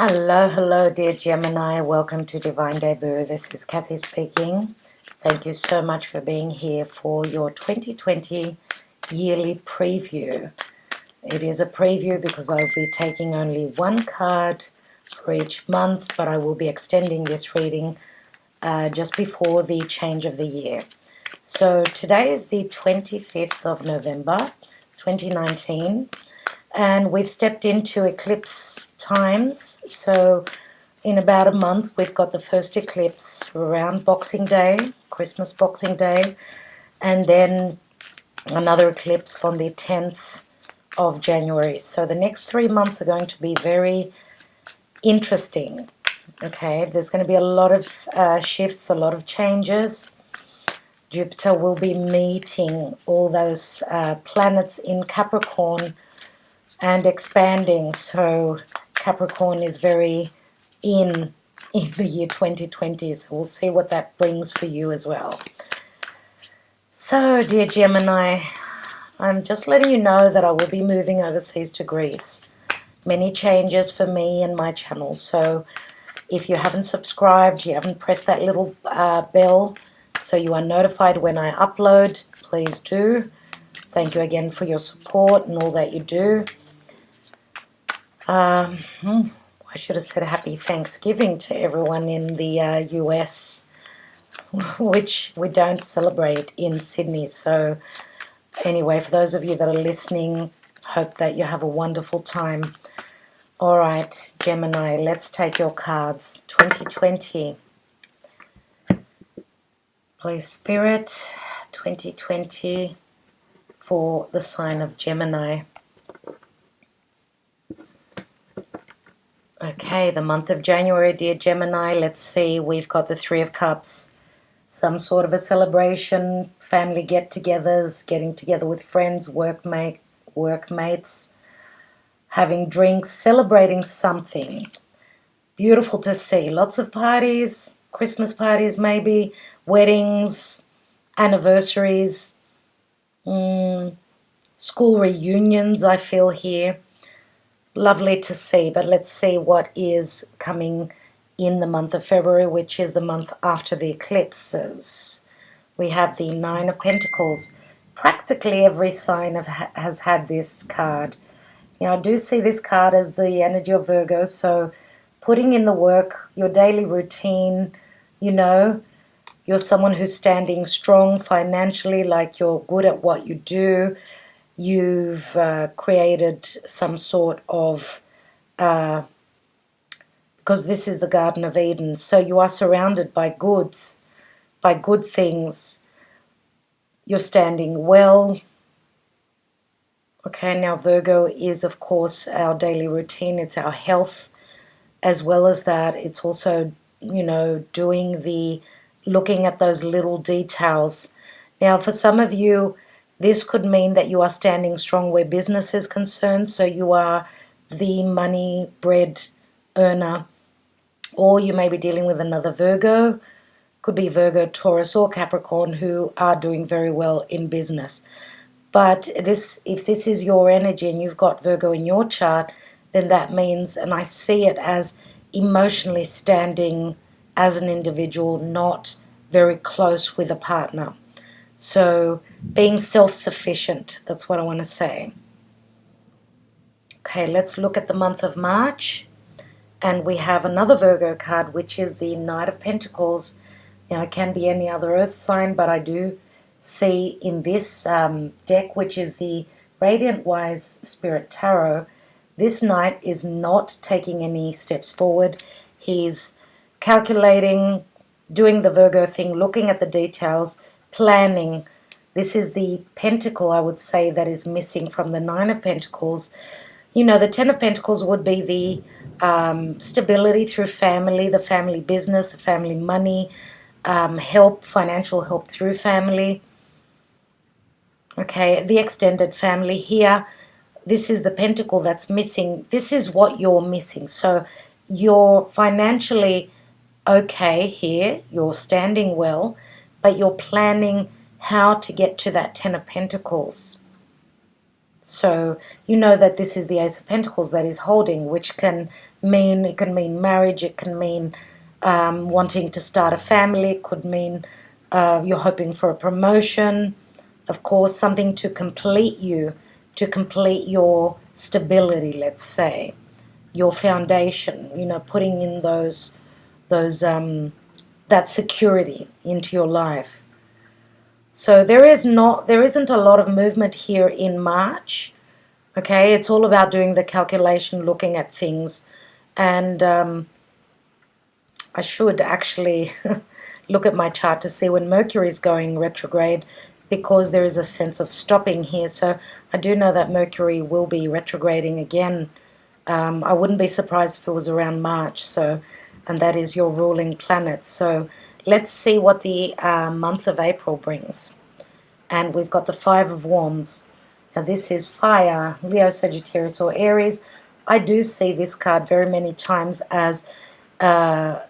Hello, dear Gemini. Welcome to Divine Debut. This is Kathy speaking. Thank you so much for being here for your 2020 yearly preview. It is a preview because I'll be taking only one card for each month, but I will be extending this reading just before the change of the year. So today is the 25th of November, 2019. And we've stepped into eclipse times, so in about a month we've got the first eclipse around Boxing Day, Christmas Boxing Day, and then another eclipse on the 10th of January. So the next 3 months are going to be very interesting. Okay, there's going to be a lot of shifts, a lot of changes. Jupiter will be meeting all those planets in Capricorn and expanding, so Capricorn is very in the year 2020, so we'll see what that brings for you as well. So, dear Gemini, I'm just letting you know that I will be moving overseas to Greece. Many changes for me and my channel, so if you haven't subscribed, you haven't pressed that little bell so you are notified when I upload, please do. Thank you again for your support and all that you do. I should have said happy Thanksgiving to everyone in the US, which we don't celebrate in Sydney. So anyway, for those of you that are listening, hope that you have a wonderful time. All right, Gemini, let's take your cards. 2020. Please, Spirit, 2020 for the sign of Gemini. Okay, the month of January, dear Gemini, let's see, we've got the Three of Cups. Some sort of a celebration, family get-togethers, getting together with friends, workmates, having drinks, celebrating something. Beautiful to see. Lots of parties, Christmas parties maybe, weddings, anniversaries, school reunions I feel here. Lovely to see, but let's see what is coming in the month of February, which is the month after the eclipses. We have the Nine of Pentacles. Practically every sign has had this card. Now, I do see this card as the energy of Virgo, so putting in the work, your daily routine, you're someone who's standing strong financially, like you're good at what you do. You've created some sort of, because this is the Garden of Eden, so you are surrounded by goods, by good things. You're standing well. Okay, now Virgo is, of course, our daily routine. It's our health. As well as that, it's also, looking at those little details. Now, for some of you, this could mean that you are standing strong where business is concerned, so you are the money, bread earner, or you may be dealing with another Virgo, could be Virgo, Taurus, or Capricorn, who are doing very well in business. But if this is your energy and you've got Virgo in your chart, then that means, and I see it as emotionally standing as an individual, not very close with a partner. So being self-sufficient, that's what I want to say. Okay, let's look at the month of March. And we have another Virgo card, which is the Knight of Pentacles. Now, it can be any other earth sign, but I do see in this deck, which is the Radiant Wise Spirit Tarot, this knight is not taking any steps forward. He's calculating, doing the Virgo thing, looking at the details, planning. This is the pentacle, I would say, that is missing from the Nine of Pentacles. The Ten of Pentacles would be the stability through family, the family business, the family money, help, financial help through family. Okay, the extended family here. This is the pentacle that's missing. This is what you're missing. So you're financially okay here. You're standing well, but you're planning how to get to that Ten of Pentacles. So you know that this is the Ace of Pentacles that is holding, which can mean, it can mean marriage, it can mean wanting to start a family, it could mean you're hoping for a promotion, of course, something to complete you, to complete your stability, let's say, your foundation, you know, putting in that security into your life. So there isn't a lot of movement here in March. Okay, it's all about doing the calculation, looking at things, and I should actually look at my chart to see when Mercury is going retrograde, because there is a sense of stopping here. So I do know that Mercury will be retrograding again. I wouldn't be surprised if it was around March. So, and that is your ruling planet. So let's see what the month of April brings. And we've got the Five of Wands. Now this is fire, Leo, Sagittarius, or Aries. I do see this card very many times as a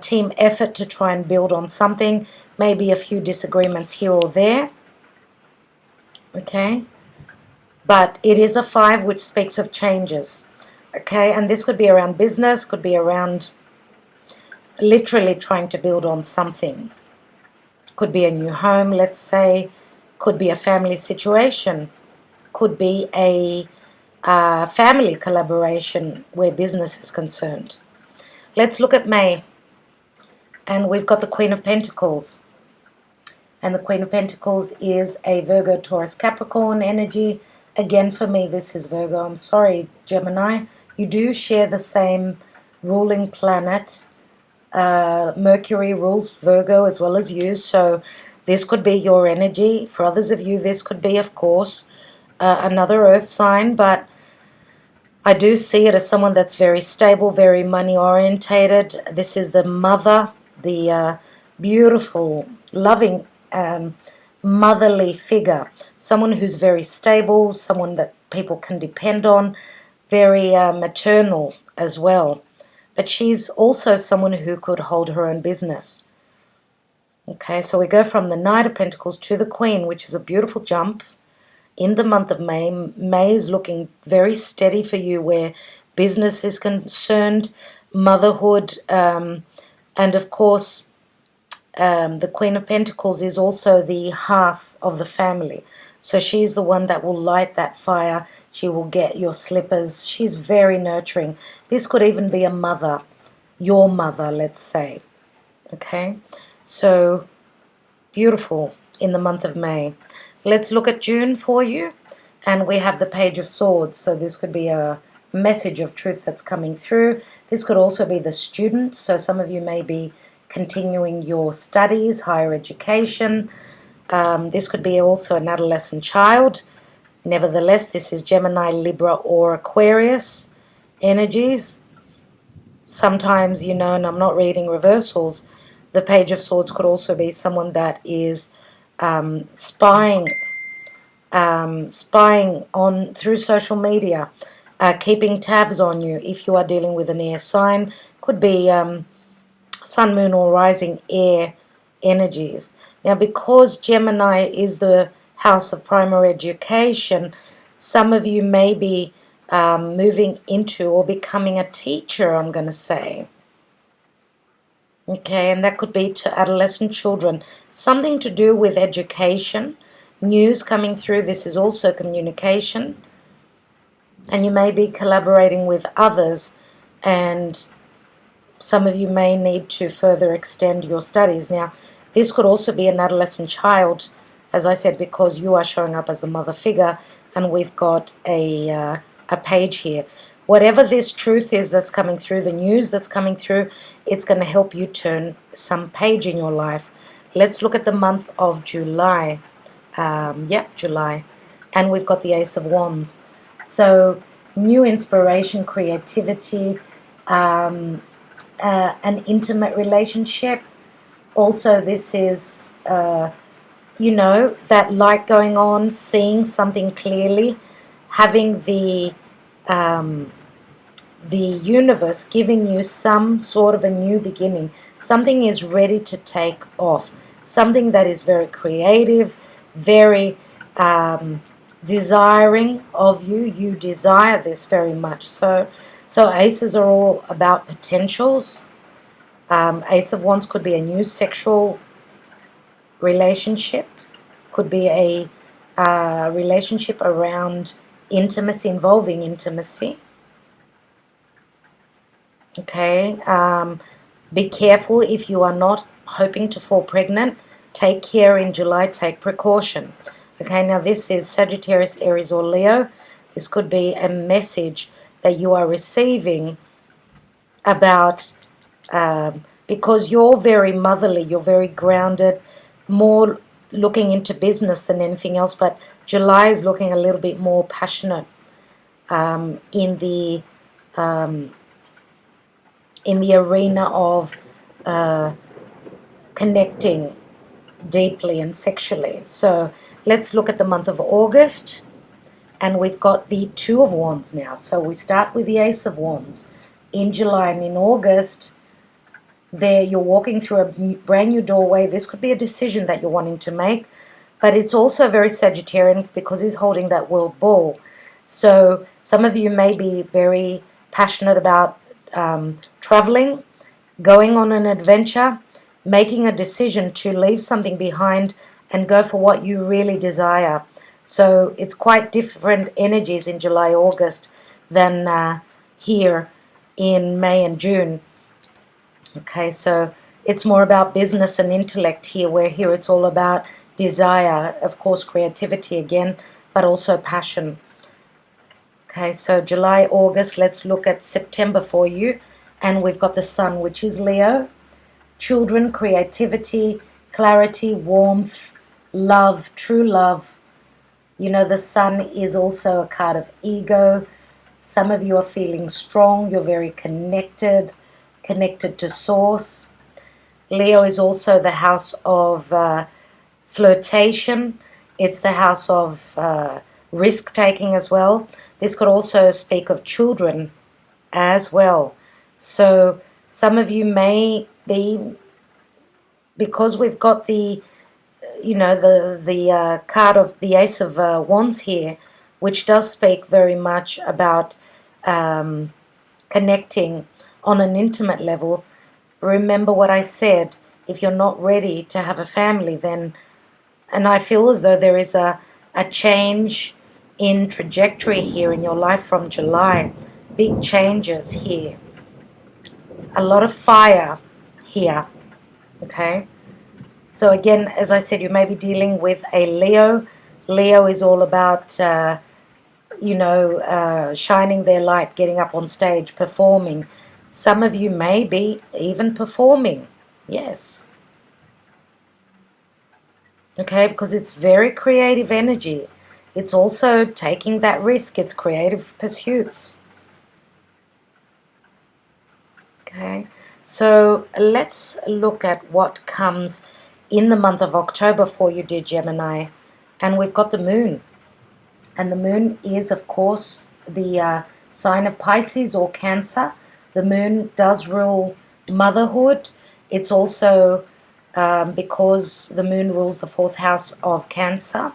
team effort to try and build on something. Maybe a few disagreements here or there. Okay. But it is a 5, which speaks of changes. Okay. And this could be around business, could be around literally trying to build on something. Could be a new home, let's say. Could be a family situation. Could be a family collaboration where business is concerned. Let's look at May. And we've got the Queen of Pentacles. And the Queen of Pentacles is a Virgo, Taurus, Capricorn energy. Again, for me, this is Virgo. I'm sorry, Gemini. You do share the same ruling planet. Mercury rules Virgo as well as you. So this could be your energy. For others of you, this could be, of course, another earth sign. But I do see it as someone that's very stable, very money-orientated. This is the mother, the beautiful, loving, motherly figure. Someone who's very stable, someone that people can depend on, very maternal as well. But she's also someone who could hold her own business. Okay, so we go from the Knight of Pentacles to the Queen, which is a beautiful jump. In the month of May, May is looking very steady for you where business is concerned, motherhood, and of course, the Queen of Pentacles is also the hearth of the family. So she's the one that will light that fire. She will get your slippers. She's very nurturing. This could even be a mother, your mother, let's say. Okay, so beautiful in the month of May. Let's look at June for you. And we have the Page of Swords. So this could be a message of truth that's coming through. This could also be the students. So some of you may be continuing your studies, higher education. This could be also an adolescent child. Nevertheless, this is Gemini, Libra, or Aquarius energies. Sometimes, you know, and I'm not reading reversals, the Page of Swords could also be someone that is spying on through social media, keeping tabs on you. If you are dealing with an air sign, could be sun, moon, or rising air energies. Now, because Gemini is the house of primary education, some of you may be moving into or becoming a teacher, I'm going to say. Okay, and that could be to adolescent children. Something to do with education. News coming through. This is also communication. And you may be collaborating with others, and some of you may need to further extend your studies. Now, this could also be an adolescent child, as I said, because you are showing up as the mother figure, and we've got a page here. Whatever this truth is that's coming through, the news that's coming through, it's going to help you turn some page in your life. Let's look at the month of July. July. And we've got the Ace of Wands. So, new inspiration, creativity, an intimate relationship. Also, this is, that light going on, seeing something clearly, having the universe giving you some sort of a new beginning. Something is ready to take off. Something that is very creative, very desiring of you. You desire this very much. So aces are all about potentials. Ace of Wands could be a new sexual relationship, could be a relationship around intimacy, involving intimacy. Okay, be careful if you are not hoping to fall pregnant. Take care in July, take precaution. Okay, now this is Sagittarius, Aries, or Leo. This could be a message that you are receiving about, because you're very motherly, you're very grounded, more looking into business than anything else, but July is looking a little bit more passionate in the arena of connecting deeply and sexually. So let's look at the month of August, and we've got the Two of Wands now. So we start with the Ace of Wands. In July and in August, there you're walking through a brand new doorway. This could be a decision that you're wanting to make, but it's also very Sagittarian because he's holding that world ball. So some of you may be very passionate about traveling, going on an adventure, making a decision to leave something behind and go for what you really desire. So it's quite different energies in July, August than here in May and June. Okay, so it's more about business and intellect here, where here it's all about desire, of course, creativity again, but also passion. Okay, so July, August, let's look at September for you. And we've got the Sun, which is Leo. Children, creativity, clarity, warmth, love, true love. You know, the Sun is also a card of ego. Some of you are feeling strong. You're very connected to source. Leo is also the house of flirtation. It's the house of risk-taking as well. This could also speak of children as well. So some of you may be, because we've got the, the card of the Ace of Wands here, which does speak very much about connecting on an intimate level. Remember what I said, if you're not ready to have a family, then, and I feel as though there is a change in trajectory here in your life from July. Big changes here. A lot of fire here. Okay? So again, as I said, you may be dealing with a Leo. Leo is all about, shining their light, getting up on stage, performing. Some of you may be even performing. Yes. Okay, because it's very creative energy. It's also taking that risk. It's creative pursuits. Okay, so let's look at what comes in the month of October for you, dear Gemini. And we've got the Moon. And the Moon is, of course, the sign of Pisces or Cancer. The Moon does rule motherhood. It's also because the Moon rules the 4th house of Cancer.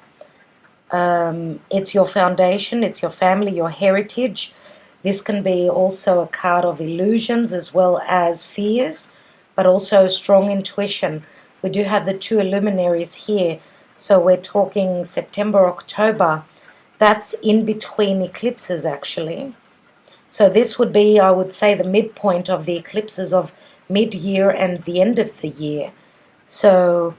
It's your foundation, it's your family, your heritage. This can be also a card of illusions as well as fears, but also strong intuition. We do have the 2 luminaries here, so we're talking September, October. That's in between eclipses, actually. So this would be, I would say, the midpoint of the eclipses of mid-year and the end of the year. So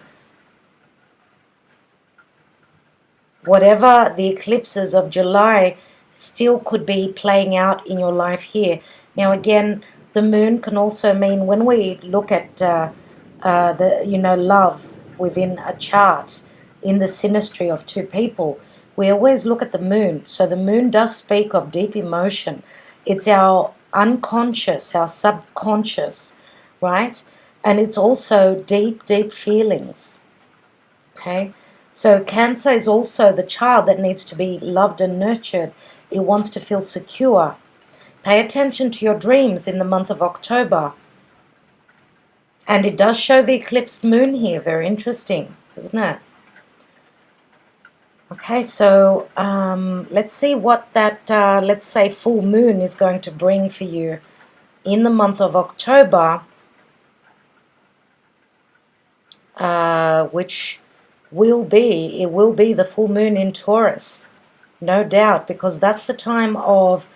whatever the eclipses of July still could be playing out in your life here. Now again, the Moon can also mean, when we look at love within a chart, in the synastry of 2 people, we always look at the Moon. So the Moon does speak of deep emotion. It's our unconscious, our subconscious, right? And it's also deep, deep feelings. Okay? So Cancer is also the child that needs to be loved and nurtured. It wants to feel secure. Pay attention to your dreams in the month of October. And it does show the eclipsed moon here. Very interesting, isn't it? Okay, so let's see what that, let's say, full moon is going to bring for you in the month of October, which it will be the full moon in Taurus, no doubt, because that's the time of,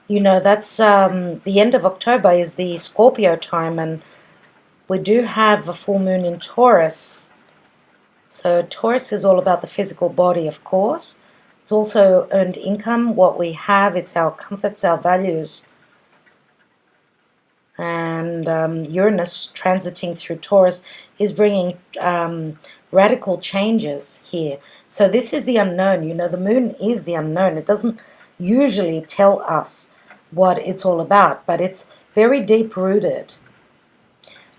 that's the end of October is the Scorpio time, and we do have a full moon in Taurus. So Taurus is all about the physical body, of course. It's also earned income, what we have, it's our comforts, our values. And Uranus transiting through Taurus is bringing radical changes here. So this is the unknown. The moon is the unknown. It doesn't usually tell us what it's all about, but it's very deep-rooted.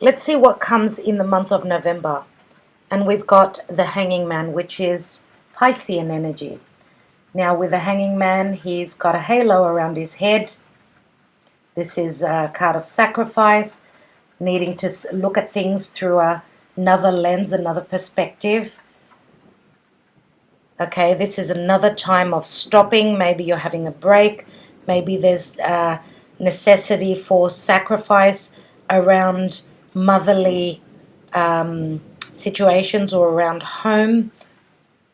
Let's see what comes in the month of November. And we've got the Hanging Man, which is Piscean energy. Now, with the Hanging Man, he's got a halo around his head. This is a card of sacrifice, needing to look at things through another lens, another perspective. Okay, this is another time of stopping. Maybe you're having a break. Maybe there's a necessity for sacrifice around motherly situations or around home.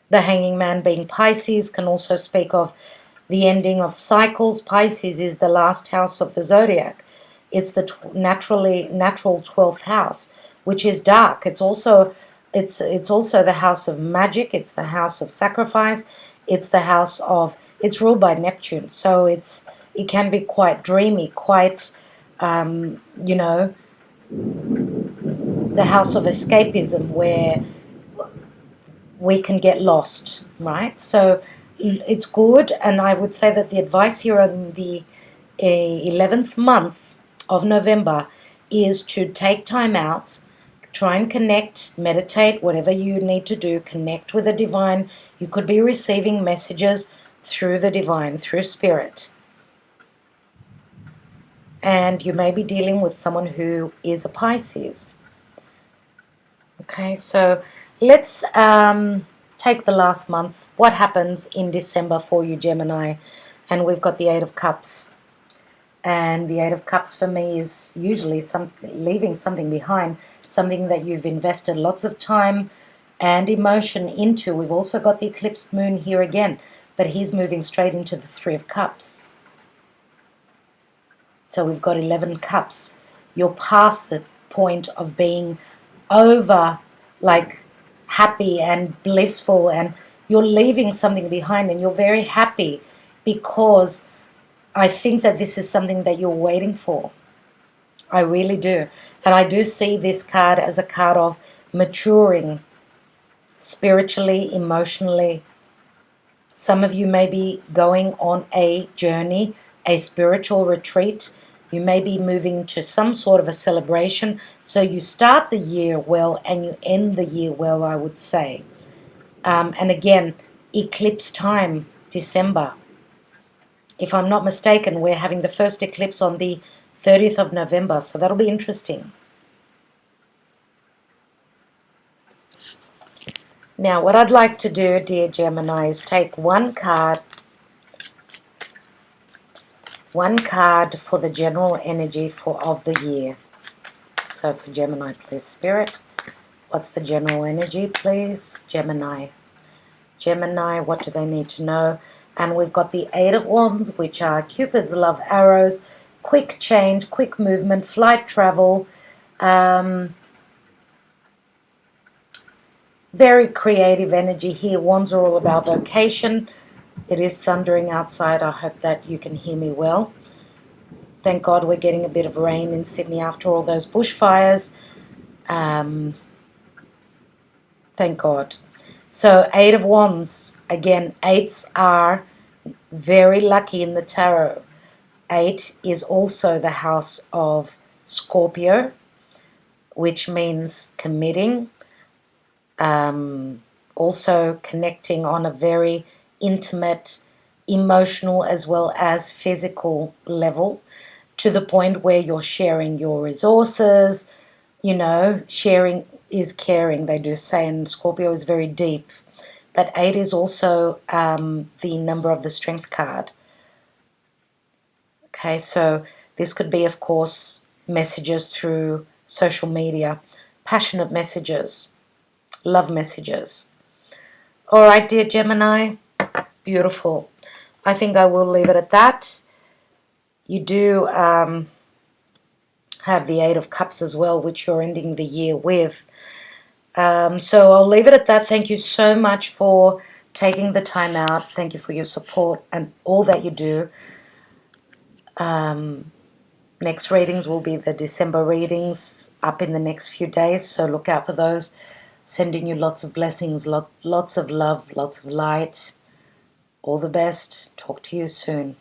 The Hanging Man being Pisces can also speak of the ending of cycles. Pisces is the last house of the zodiac. It's the natural 12th house, which is dark. It's also the house of magic. It's the house of sacrifice. It's ruled by Neptune. So it can be quite dreamy, quite the house of escapism, where we can get lost, right? So it's good, and I would say that the advice here on the 11th month of November is to take time out, try and connect, meditate, whatever you need to do, connect with the divine. You could be receiving messages through the divine, through spirit. And you may be dealing with someone who is a Pisces. Okay, so let's take the last month. What happens in December for you, Gemini? And we've got the Eight of Cups. And the Eight of Cups for me is usually leaving something behind, something that you've invested lots of time and emotion into. We've also got the Eclipse Moon here again, but he's moving straight into the Three of Cups. So we've got 11 cups. You're past the point of being over, like, happy and blissful, and you're leaving something behind, and you're very happy because I think that this is something that you're waiting for. I really do. And I do see this card as a card of maturing spiritually, emotionally. Some of you may be going on a journey, a spiritual retreat. You may be moving to some sort of a celebration. So you start the year well and you end the year well, I would say. And again, eclipse time, December. If I'm not mistaken, we're having the first eclipse on the 30th of November. So that'll be interesting. Now, what I'd like to do, dear Gemini, is take one card for the general energy of the year. So for Gemini, please, Spirit, what's the general energy, please? Gemini. Gemini, what do they need to know? And we've got the Eight of Wands, which are Cupid's love arrows, quick change, quick movement, flight travel, very creative energy here. Wands are all about vocation. It is thundering outside. I hope that you can hear me well. Thank God we're getting a bit of rain in Sydney after all those bushfires. Thank God. So, Eight of Wands. Again, eights are very lucky in the tarot. 8 is also the house of Scorpio, which means committing, also connecting on a very intimate, emotional as well as physical level, to the point where you're sharing your resources. Sharing is caring, they do say, and Scorpio is very deep. But 8 is also the number of the Strength card. Okay, so this could be, of course, messages through social media, passionate messages, love messages. All right, dear Gemini, beautiful. I think I will leave it at that. You do have the 8 of Cups as well, which you're ending the year with. So I'll leave it at that. Thank you so much for taking the time out. Thank you for your support and all that you do. Next readings will be the December readings up in the next few days, so look out for those. Sending you lots of blessings, lots of love, lots of light. All the best. Talk to you soon.